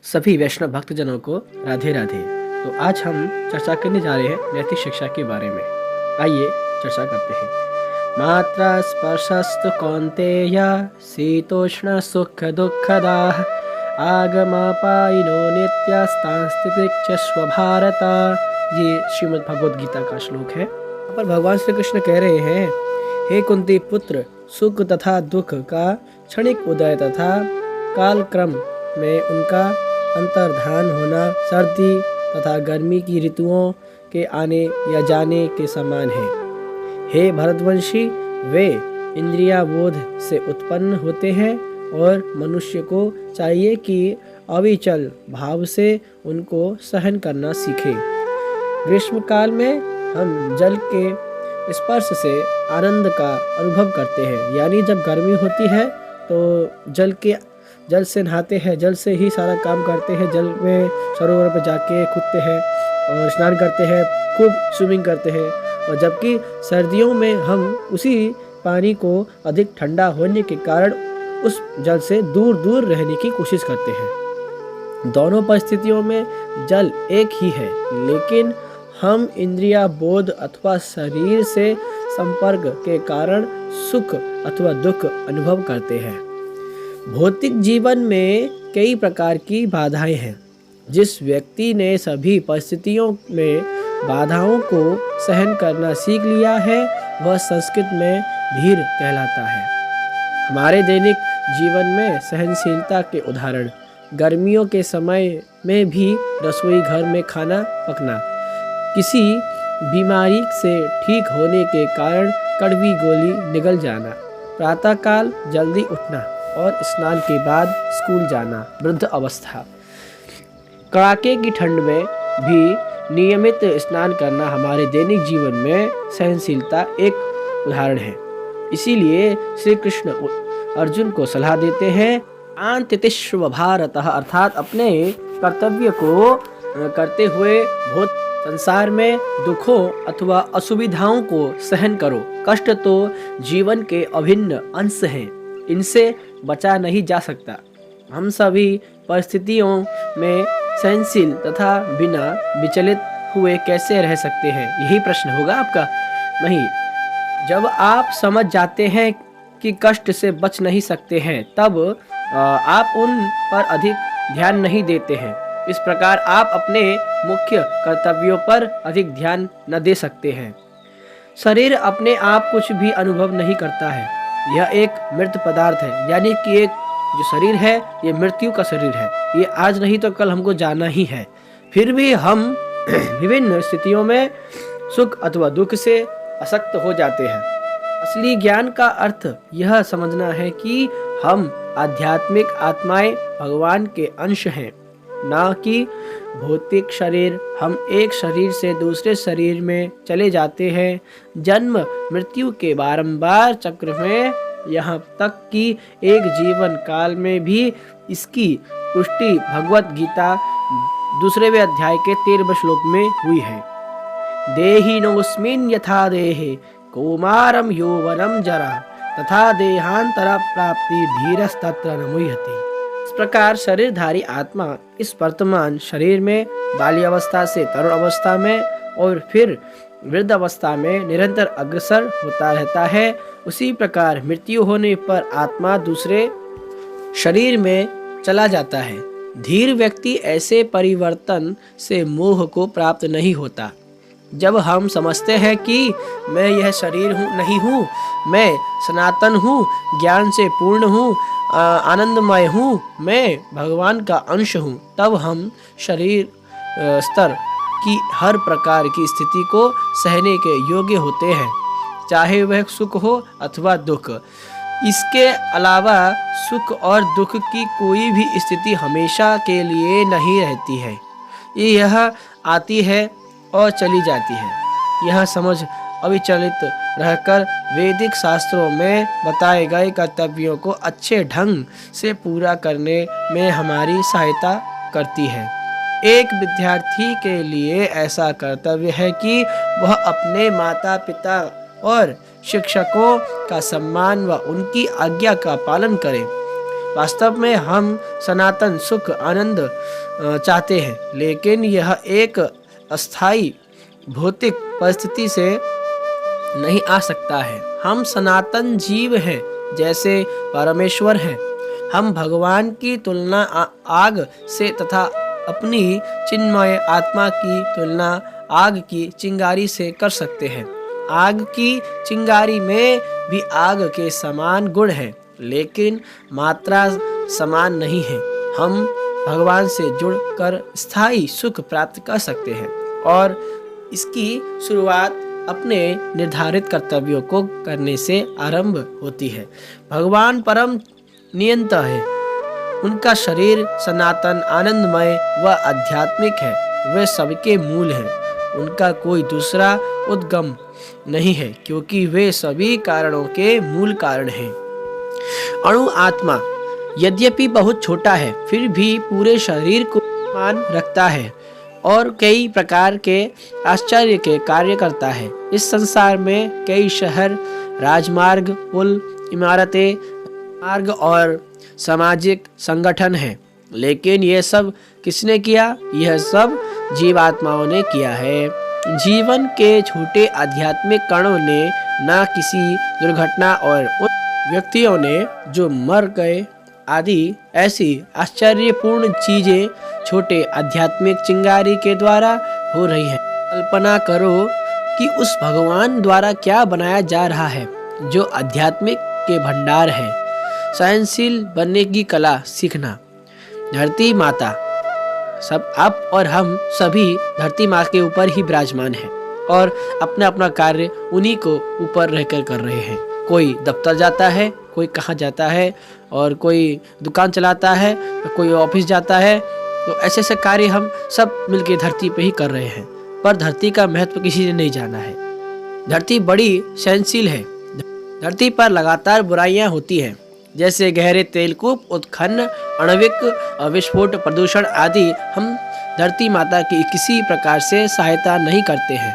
सभी वैष्णव भक्तजनों को राधे राधे। तो आज हम चर्चा करने जा रहे हैं नैतिक शिक्षा के बारे में। आइए चर्चा करते हैं। मात्रा स्पर्शस्तु कौन्तेय शीतोष्ण सुख दुःखदाः आगमापायिनो नित्यस्तांस्तितिक्षस्व भारत। ये श्रीमद् भगवद गीता का श्लोक है। यहाँ पर भगवान श्री कृष्ण कह रहे हैं, हे कुंती पुत्र, सुख तथा दुख का क्षणिक उदय तथा कालक्रम में उनका अंतर्धान होना सर्दी तथा गर्मी की ऋतुओं के आने या जाने के समान है। हे भरतवंशी, वे इंद्रिया बोध से उत्पन्न होते हैं और मनुष्य को चाहिए कि अविचल भाव से उनको सहन करना सीखे। ग्रीष्म काल में हम जल के स्पर्श से आनंद का अनुभव करते हैं, यानी जब गर्मी होती है तो जल से नहाते हैं, जल से ही सारा काम करते हैं, जल में सरोवर पर जाके कूदते हैं और स्नान करते हैं, खूब स्विमिंग करते हैं। और जबकि सर्दियों में हम उसी पानी को अधिक ठंडा होने के कारण उस जल से दूर दूर रहने की कोशिश करते हैं। दोनों परिस्थितियों में जल एक ही है, लेकिन हम इंद्रिया बोध अथवा शरीर से संपर्क के कारण सुख अथवा दुख अनुभव करते हैं। भौतिक जीवन में कई प्रकार की बाधाएं हैं। जिस व्यक्ति ने सभी परिस्थितियों में बाधाओं को सहन करना सीख लिया है, वह संस्कृत में धीर कहलाता है। हमारे दैनिक जीवन में सहनशीलता के उदाहरण गर्मियों के समय में भी रसोई घर में खाना पकना, किसी बीमारी से ठीक होने के कारण कड़वी गोली निगल जाना, प्रातःकाल जल्दी उठना और स्नान के बाद स्कूल जाना, वृद्ध अवस्था, कड़ाके की ठंड में भी नियमित स्नान करना हमारे दैनिक जीवन में सहनशीलता एक उदाहरण है। इसीलिए श्री कृष्ण अर्जुन को सलाह देते हैं, आंतितिष्व भारतः, अर्थात अपने कर्तव्य को करते हुए भौतिक संसार में दुखों अथवा असुविधाओं को सहन करो। कष्ट तो जीवन के अभिन्न अंश हैं, इनसे बचा नहीं जा सकता। हम सभी परिस्थितियों में सहनशील तथा बिना विचलित हुए कैसे रह सकते हैं? यही प्रश्न होगा आपका। नहीं, जब आप समझ जाते हैं कि कष्ट से बच नहीं सकते हैं, तब आप उन पर अधिक ध्यान नहीं देते हैं। इस प्रकार आप अपने मुख्य कर्तव्यों पर अधिक ध्यान न दे सकते हैं। शरीर अपने आप कुछ भी अनुभव नहीं करता है। यह एक मृत पदार्थ है, यानी कि एक जो शरीर है ये मृत्यु का शरीर है। ये आज नहीं तो कल हमको जाना ही है। फिर भी हम विभिन्न स्थितियों में सुख अथवा दुख से आसक्त हो जाते हैं। असली ज्ञान का अर्थ यह समझना है कि हम आध्यात्मिक आत्माएं भगवान के अंश हैं, ना कि भौतिक शरीर। हम एक शरीर से दूसरे शरीर में चले जाते हैं, जन्म मृत्यु के बारंबार चक्र में, यहाँ तक कि एक जीवन काल में भी इसकी पुष्टि भगवत गीता 2वें अध्याय के 13वें श्लोक में हुई है। देहिनोऽस्मिन् यथा देहे कौमारं यौवनं जरा तथा देहांतरा प्राप्ति धीरस्तत्र न मुह्यते। इस प्रकार शरीरधारी आत्मा इस वर्तमान शरीर में बाल्यावस्था से तरुण अवस्था में और फिर वृद्ध अवस्था में निरंतर अग्रसर होता रहता है। उसी प्रकार मृत्यु होने पर आत्मा दूसरे शरीर में चला जाता है। धीर व्यक्ति ऐसे परिवर्तन से मोह को प्राप्त नहीं होता। जब हम समझते हैं कि मैं यह शरीर नहीं हूँ, मैं सनातन हूँ, ज्ञान से पूर्ण हूँ, आनंदमय हूँ, मैं भगवान का अंश हूँ, तब हम शरीर स्तर की हर प्रकार की स्थिति को सहने के योग्य होते हैं, चाहे वह सुख हो अथवा दुख। इसके अलावा सुख और दुख की कोई भी स्थिति हमेशा के लिए नहीं रहती है। यह आती है और चली जाती है। यह समझ अविचलित रहकर वैदिक शास्त्रों में बताए गए कर्तव्यों को अच्छे ढंग से पूरा करने में हमारी सहायता करती है। एक विद्यार्थी के लिए ऐसा कर्तव्य है कि वह अपने माता पिता और शिक्षकों का सम्मान व उनकी आज्ञा का पालन करे। वास्तव में हम सनातन सुख आनंद चाहते हैं, लेकिन यह एक अस्थाई भौतिक परिस्थिति से नहीं आ सकता है। हम सनातन जीव हैं, जैसे परमेश्वर हैं। हम भगवान की तुलना आग से तथा अपनी चिन्मय आत्मा की तुलना आग की चिंगारी से कर सकते हैं। आग की चिंगारी में भी आग के समान गुण है, लेकिन मात्रा समान नहीं है। हम भगवान से जुड़कर स्थायी सुख प्राप्त कर सकते हैं और इसकी शुरुआत अपने निर्धारित कर्तव्यों को करने से आरंभ होती है। भगवान परम नियंता है। उनका शरीर सनातन आनंदमय व आध्यात्मिक है। वे सबके मूल हैं। उनका कोई दूसरा उद्गम नहीं है, क्योंकि वे सभी कारणों के मूल कारण हैं। अणु आत्मा यद्यपि बहुत छोटा है, फिर भी पूरे शरीर को मान रखता है और कई प्रकार के आश्चर्य के कार्य करता है। इस संसार में कई शहर, राजमार्ग, पुल, इमारतें, मार्ग और सामाजिक संगठन हैं, लेकिन यह सब किसने किया? यह सब जीवात्माओं ने किया है। जीवन के छोटे आध्यात्मिक कणों ने, ना किसी दुर्घटना और उन व्यक्तियों ने जो मर गए आदि ऐसी आश्चर्यपूर्ण चीजें छोटे आध्यात्मिक चिंगारी के द्वारा हो रही हैं। कल्पना करो कि उस भगवान द्वारा क्या बनाया जा रहा है, जो आध्यात्मिक के भंडार है। सहनशील बनने की कला सीखना। धरती माता, सब आप और हम सभी धरती माँ के ऊपर ही विराजमान हैं और अपना अपना कार्य उन्हीं को ऊपर रहकर कर रहे हैं। कोई दफ्तर जाता है, कोई कहाँ जाता है, और कोई दुकान चलाता है, कोई ऑफिस जाता है। तो ऐसे ऐसे कार्य हम सब मिलके धरती पे ही कर रहे हैं, पर धरती का महत्व किसी ने नहीं जाना है। धरती बड़ी सहनशील है। धरती पर लगातार बुराइयां होती हैं, जैसे गहरे तेलकूप, उत्खनन, आणविक विस्फोट, प्रदूषण आदि। हम धरती माता की किसी प्रकार से सहायता नहीं करते हैं,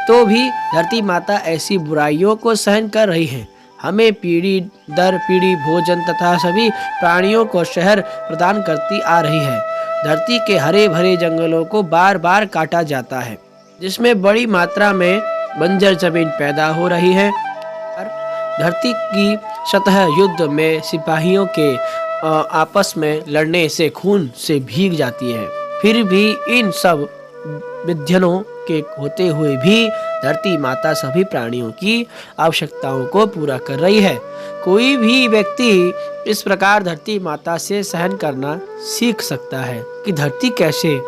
तो भी धरती माता ऐसी बुराइयों को सहन कर रही है। हमें पीढ़ी दर पीढ़ी भोजन तथा सभी प्राणियों को शहर प्रदान करती आ रही है। धरती के हरे भरे जंगलों को बार बार काटा जाता है, जिसमें बड़ी मात्रा में बंजर जमीन पैदा हो रही है। धरती की सतह युद्ध में सिपाहियों के आपस में लड़ने से खून से भीग जाती है। फिर भी इन सब विध्यनों के होते हुए भी धरती माता सभी प्राणियों की आवश्यकताओं को पूरा कर रही है। कोई भी व्यक्ति इस प्रकार धरती माता से सहन करना सीख सकता है कि धरती कैसे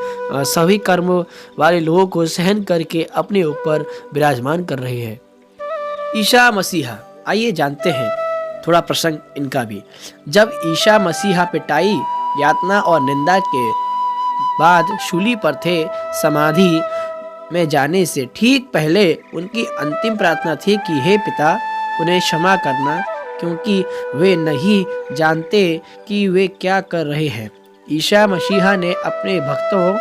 सभी कर्म वाले लोगों को सहन करके अपने ऊपर विराजमान कर रही है। ईसा मसीहा, आइए जानते हैं थोड़ा प्रसंग इनका भी। जब ईसा मसीहा पिटाई, यातना और निंदा के बाद शूली पर थे, समाधि में जाने से ठीक पहले उनकी अंतिम प्रार्थना थी कि हे पिता, उन्हें क्षमा करना, क्योंकि वे नहीं जानते कि वे क्या कर रहे हैं। ईसा मसीहा ने अपने भक्तों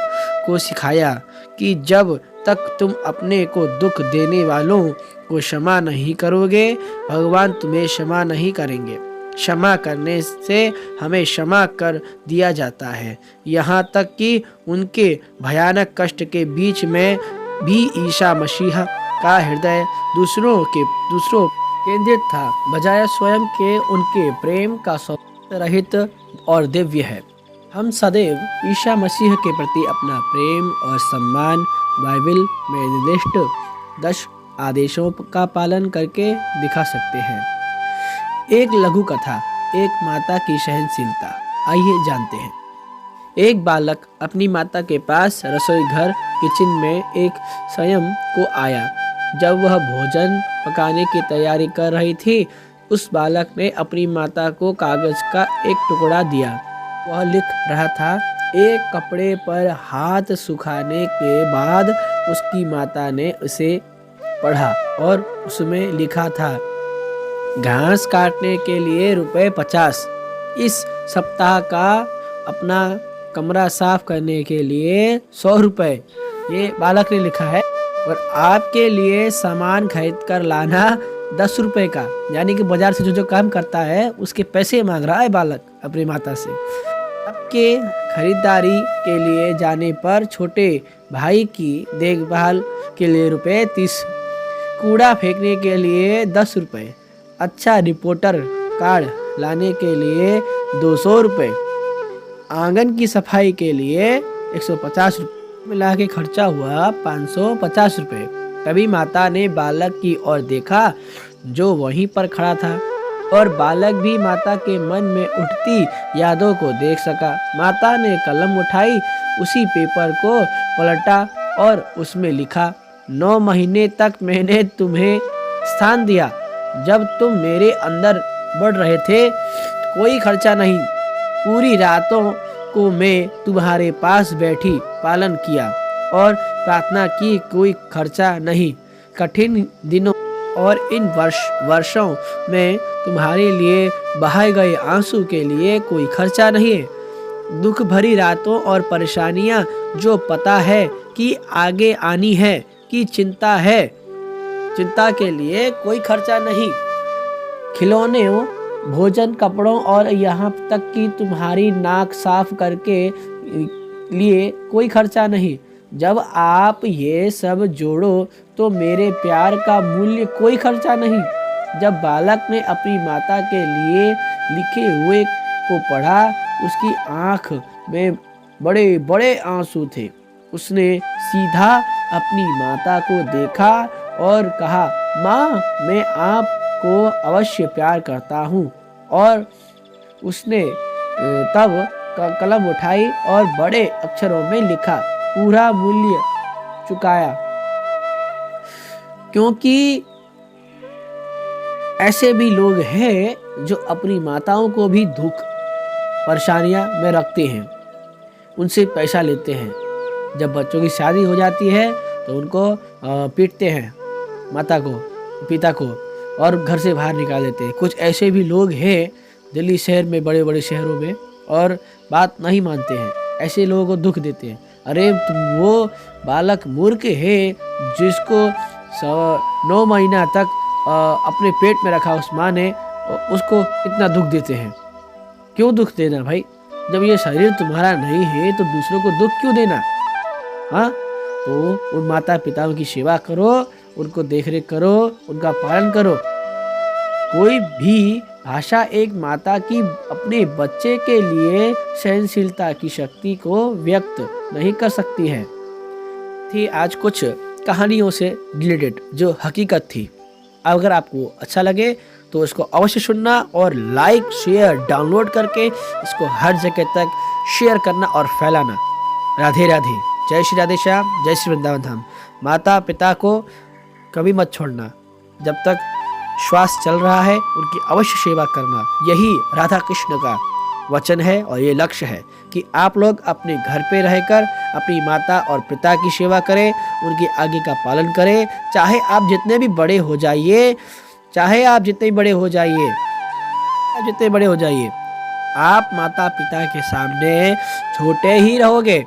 को सिखाया कि जब तक तुम अपने को दुख देने वालों को क्षमा नहीं करोगे, भगवान तुम्हें क्षमा नहीं करेंगे। क्षमा करने से हमें क्षमा कर दिया जाता है, यहाँ तक कि उनके भयानक कष्ट के बीच में भी ईसा मसीहा का हृदय दूसरों केंद्रित था, बजाय स्वयं के। उनके प्रेम का स्वार्थ रहित और दिव्य है। हम सदैव ईसा मसीह के प्रति अपना प्रेम और सम्मान बाइबल में निर्दिष्ट 10 आदेशों का पालन करके दिखा सकते हैं। एक लघु कथा, एक माता की सहनशीलता। आइए जानते हैं। एक बालक अपनी माता के पास रसोई घर किचन में एक स्वयं को आया। जब वह भोजन पकाने की तैयारी कर रही थी, उस बालक ने अपनी माता को कागज का एक टुकड़ा दिया। वह लिख रहा था। एक कपड़े पर हाथ सुखाने के बाद उसकी माता ने उसे पढ़ा और उसमें लिखा था, घास काटने के लिए ₹50, इस सप्ताह का अपना कमरा साफ करने के लिए ₹100। ये बालक ने लिखा है। और आपके लिए सामान खरीद कर लाना ₹10 का, यानी कि बाजार से जो काम करता है उसके पैसे मांग रहा है बालक अपनी माता से। आपके खरीदारी के लिए जाने पर छोटे भाई की देखभाल के लिए ₹30, कूड़ा फेंकने के लिए ₹10, अच्छा रिपोर्टर कार्ड लाने के लिए ₹200, आंगन की सफाई के लिए ₹150, मिला के खर्चा हुआ ₹550। तभी माता ने बालक की ओर देखा जो वहीं पर खड़ा था, और बालक भी माता के मन में उठती यादों को देख सका। माता ने कलम उठाई, उसी पेपर को पलटा और उसमें लिखा, 9 महीने तक मैंने तुम्हें स्थान दिया। जब तुम मेरे अंदर बढ़ रहे थे, कोई खर्चा नहीं। पूरी रातों को मैं तुम्हारे पास बैठी पालन किया और प्रार्थना की, कोई खर्चा नहीं। कठिन दिनों और इन वर्षों में तुम्हारे लिए बहाए गए आंसू के लिए कोई खर्चा नहीं है। दुख भरी रातों और परेशानियां जो पता है कि आगे आनी है, की चिंता है, चिंता के लिए कोई खर्चा नहीं। खिलौने, भोजन, कपड़ों और यहाँ तक कि तुम्हारी नाक साफ करके लिए कोई खर्चा नहीं। जब आप ये सब जोड़ो तो मेरे प्यार का मूल्य कोई खर्चा नहीं। जब बालक ने अपनी माता के लिए लिखे हुए को पढ़ा, उसकी आंख में बड़े बड़े आंसू थे। उसने सीधा अपनी माता को देखा और कहा, माँ, मैं आपको अवश्य प्यार करता हूँ। और उसने तब कलम उठाई और बड़े अक्षरों में लिखा, पूरा मूल्य चुकाया। क्योंकि ऐसे भी लोग हैं जो अपनी माताओं को भी दुख परेशानियां में रखते हैं, उनसे पैसा लेते हैं। जब बच्चों की शादी हो जाती है तो उनको पीटते हैं, माता को, पिता को, और घर से बाहर निकाल देते हैं। कुछ ऐसे भी लोग हैं दिल्ली शहर में, बड़े बड़े शहरों में, और बात नहीं मानते हैं, ऐसे लोगों को दुख देते हैं। अरे तुम वो बालक मूर्ख है जिसको 9 महीना तक अपने पेट में रखा उस माँ ने, उसको इतना दुख देते हैं। क्यों दुख देना भाई? जब ये शरीर तुम्हारा नहीं है तो दूसरों को दुख क्यों देना? हाँ, तो उन माता पिताओं की सेवा करो, उनको देखरेख करो, उनका पालन करो। कोई भी भाषा एक माता की अपने बच्चे के लिए सहनशीलता की शक्ति को व्यक्त नहीं कर सकती है। थी आज कुछ कहानियों से रिलेटेड जो हकीकत थी। अगर आपको अच्छा लगे तो इसको अवश्य सुनना और लाइक, शेयर, डाउनलोड करके इसको हर जगह तक शेयर करना और फैलाना। राधे राधे। जय श्री राधे श्याम, जय श्री वृंदावन धाम। माता पिता को कभी मत छोड़ना, जब तक श्वास चल रहा है उनकी अवश्य सेवा करना। यही राधा कृष्ण का वचन है और ये लक्ष्य है कि आप लोग अपने घर पे रहकर अपनी माता और पिता की सेवा करें, उनकी आज्ञा का पालन करें। चाहे आप जितने भी बड़े हो जाइए, जितने बड़े हो जाइए, आप माता पिता के सामने छोटे ही रहोगे।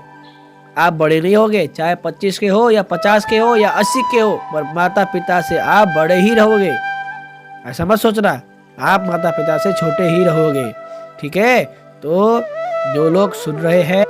आप बड़े नहीं होगे, चाहे 25 के हो या 50 के हो या 80 के हो, पर माता पिता से आप बड़े ही रहोगे। ऐसा मत सोचना, आप माता पिता से छोटे ही रहोगे। ठीक है? तो जो लोग सुन रहे हैं